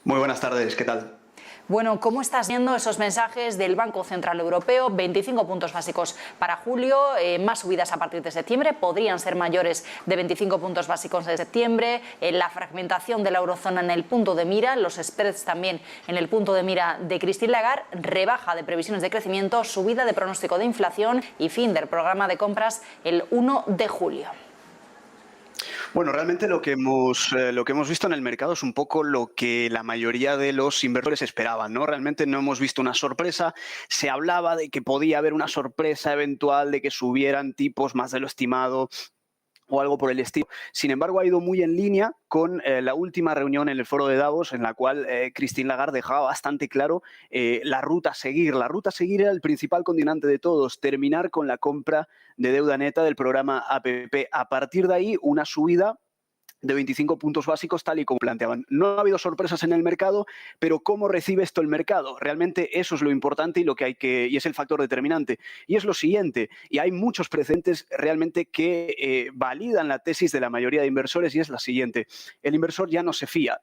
Muy buenas tardes, ¿qué tal? Bueno, ¿cómo estás viendo esos mensajes del Banco Central Europeo? 25 puntos básicos para julio, más subidas a partir de septiembre, podrían ser mayores de 25 puntos básicos de septiembre, la fragmentación de la eurozona en el punto de mira, los spreads también en el punto de mira de Christine Lagarde, rebaja de previsiones de crecimiento, subida de pronóstico de inflación y fin del programa de compras el 1 de julio. Bueno, realmente lo que hemos visto en el mercado es un poco lo que la mayoría de los inversores esperaban, ¿no? Realmente no hemos visto una sorpresa. Se hablaba de que podía haber una sorpresa eventual, de que subieran tipos más de lo estimado o algo por el estilo. Sin embargo, ha ido muy en línea con la última reunión en el foro de Davos, en la cual Christine Lagarde dejaba bastante claro la ruta a seguir. La ruta a seguir era el principal condicionante de todos, terminar con la compra de deuda neta del programa APP. A partir de ahí, una subida de 25 puntos básicos, tal y como planteaban. No ha habido sorpresas en el mercado, pero ¿cómo recibe esto el mercado? Realmente eso es lo importante y y es el factor determinante. Y es lo siguiente, y hay muchos precedentes realmente que validan la tesis de la mayoría de inversores, y es la siguiente: el inversor ya no se fía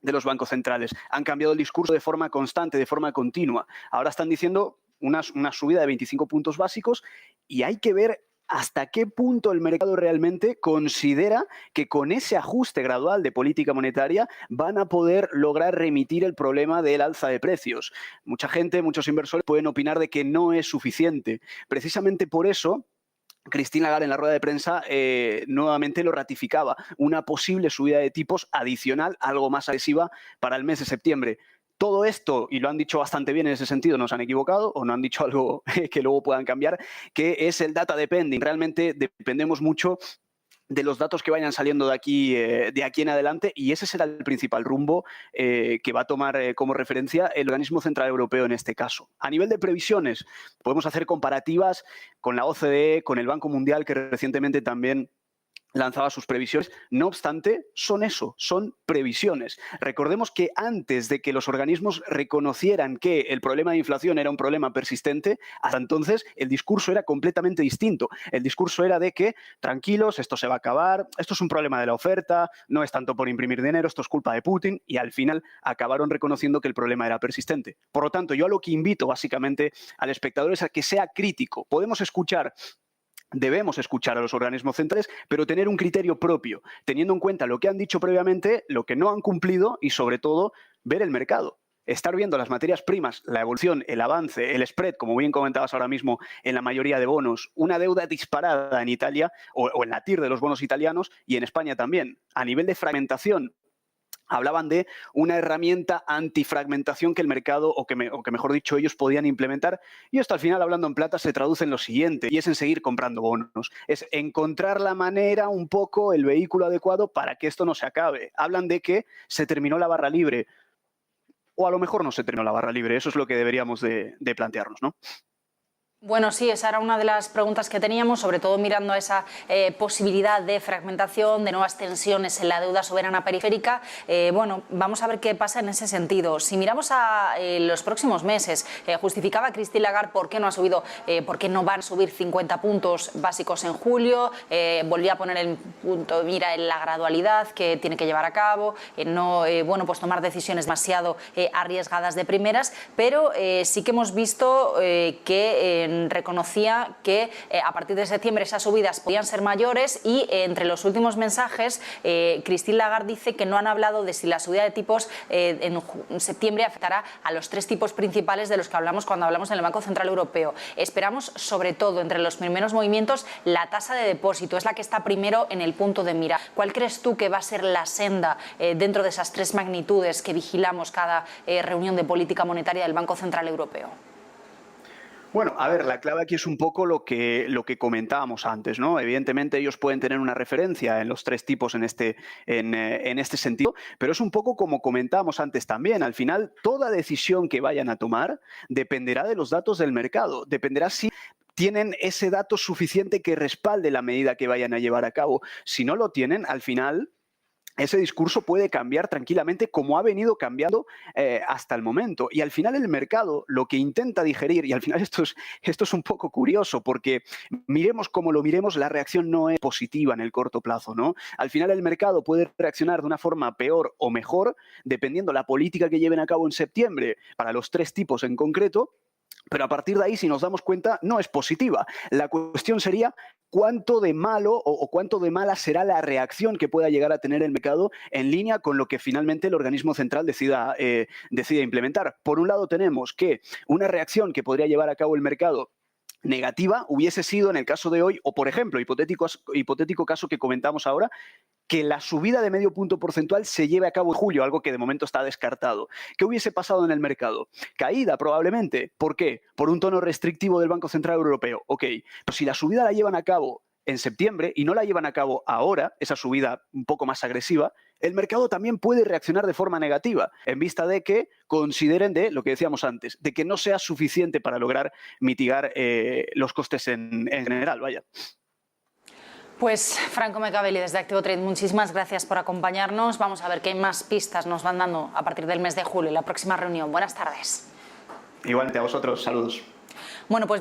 de los bancos centrales. Han cambiado el discurso de forma constante, de forma continua. Ahora están diciendo una subida de 25 puntos básicos, y hay que ver hasta qué punto el mercado realmente considera que con ese ajuste gradual de política monetaria van a poder lograr remitir el problema del alza de precios. Mucha gente, muchos inversores pueden opinar de que no es suficiente. Precisamente por eso, Christine Lagarde en la rueda de prensa nuevamente lo ratificaba, una posible subida de tipos adicional, algo más agresiva para el mes de septiembre. Todo esto, y lo han dicho bastante bien en ese sentido, no se han equivocado o no han dicho algo que luego puedan cambiar, que es el data depending. Realmente dependemos mucho de los datos que vayan saliendo de aquí en adelante, y ese será el principal rumbo que va a tomar como referencia el Organismo Central Europeo en este caso. A nivel de previsiones, podemos hacer comparativas con la OCDE, con el Banco Mundial, que recientemente también lanzaba sus previsiones. No obstante, son previsiones. Recordemos que antes de que los organismos reconocieran que el problema de inflación era un problema persistente, hasta entonces el discurso era completamente distinto. El discurso era de que, tranquilos, esto se va a acabar, esto es un problema de la oferta, no es tanto por imprimir dinero, esto es culpa de Putin, y al final acabaron reconociendo que el problema era persistente. Por lo tanto, yo a lo que invito básicamente al espectador es a que sea crítico. Debemos escuchar a los organismos centrales, pero tener un criterio propio, teniendo en cuenta lo que han dicho previamente, lo que no han cumplido y, sobre todo, ver el mercado. Estar viendo las materias primas, la evolución, el avance, el spread, como bien comentabas ahora mismo, en la mayoría de bonos, una deuda disparada en Italia o en la TIR de los bonos italianos, y en España también. A nivel de fragmentación, hablaban de una herramienta antifragmentación que el mercado, o que mejor dicho ellos, podían implementar. Y esto, al final, hablando en plata, se traduce en lo siguiente, y es en seguir comprando bonos. Es encontrar la manera, un poco, el vehículo adecuado para que esto no se acabe. Hablan de que se terminó la barra libre, o a lo mejor no se terminó la barra libre. Eso es lo que deberíamos de plantearnos, ¿no? Bueno, sí, esa era una de las preguntas que teníamos, sobre todo mirando a esa posibilidad de fragmentación, de nuevas tensiones en la deuda soberana periférica. Bueno, vamos a ver qué pasa en ese sentido. Si miramos a los próximos meses, justificaba Christine Lagarde por qué no ha subido, por qué no van a subir 50 puntos básicos en julio, volvía a poner el punto de mira en la gradualidad que tiene que llevar a cabo, no bueno, pues tomar decisiones demasiado arriesgadas de primeras, pero sí que hemos visto que reconocía que a partir de septiembre esas subidas podían ser mayores, y entre los últimos mensajes Christine Lagarde dice que no han hablado de si la subida de tipos en septiembre afectará a los tres tipos principales de los que hablamos cuando hablamos en el Banco Central Europeo. Esperamos, sobre todo, entre los primeros movimientos, la tasa de depósito, es la que está primero en el punto de mira. ¿Cuál crees tú que va a ser la senda dentro de esas tres magnitudes que vigilamos cada reunión de política monetaria del Banco Central Europeo? Bueno, a ver, la clave aquí es un poco lo que comentábamos antes, ¿no? Evidentemente ellos pueden tener una referencia en los tres tipos en este sentido, pero es un poco como comentábamos antes también. Al final, toda decisión que vayan a tomar dependerá de los datos del mercado, dependerá si tienen ese dato suficiente que respalde la medida que vayan a llevar a cabo. Si no lo tienen, al final ese discurso puede cambiar tranquilamente como ha venido cambiando hasta el momento. Y al final el mercado lo que intenta digerir, y al final esto es un poco curioso, porque miremos como lo miremos, la reacción no es positiva en el corto plazo, ¿no? Al final el mercado puede reaccionar de una forma peor o mejor, dependiendo la política que lleven a cabo en septiembre para los 3 tipos en concreto, pero a partir de ahí, si nos damos cuenta, no es positiva. La cuestión sería cuánto de malo o cuánto de mala será la reacción que pueda llegar a tener el mercado en línea con lo que finalmente el organismo central decida implementar. Por un lado tenemos que una reacción que podría llevar a cabo el mercado negativa hubiese sido en el caso de hoy, o por ejemplo, hipotético caso que comentamos ahora, que la subida de medio punto porcentual se lleve a cabo en julio, algo que de momento está descartado. ¿Qué hubiese pasado en el mercado? Caída, probablemente. ¿Por qué? Por un tono restrictivo del Banco Central Europeo. Ok, pero si la subida la llevan a cabo en septiembre y no la llevan a cabo ahora, esa subida un poco más agresiva, el mercado también puede reaccionar de forma negativa, en vista de que consideren de, lo que decíamos antes, de que no sea suficiente para lograr mitigar los costes en general, vaya. Pues Franco Mecabelli desde Activo Trade, muchísimas gracias por acompañarnos. Vamos a ver qué más pistas nos van dando a partir del mes de julio, en la próxima reunión. Buenas tardes. Igualmente a vosotros, saludos. Bueno, pues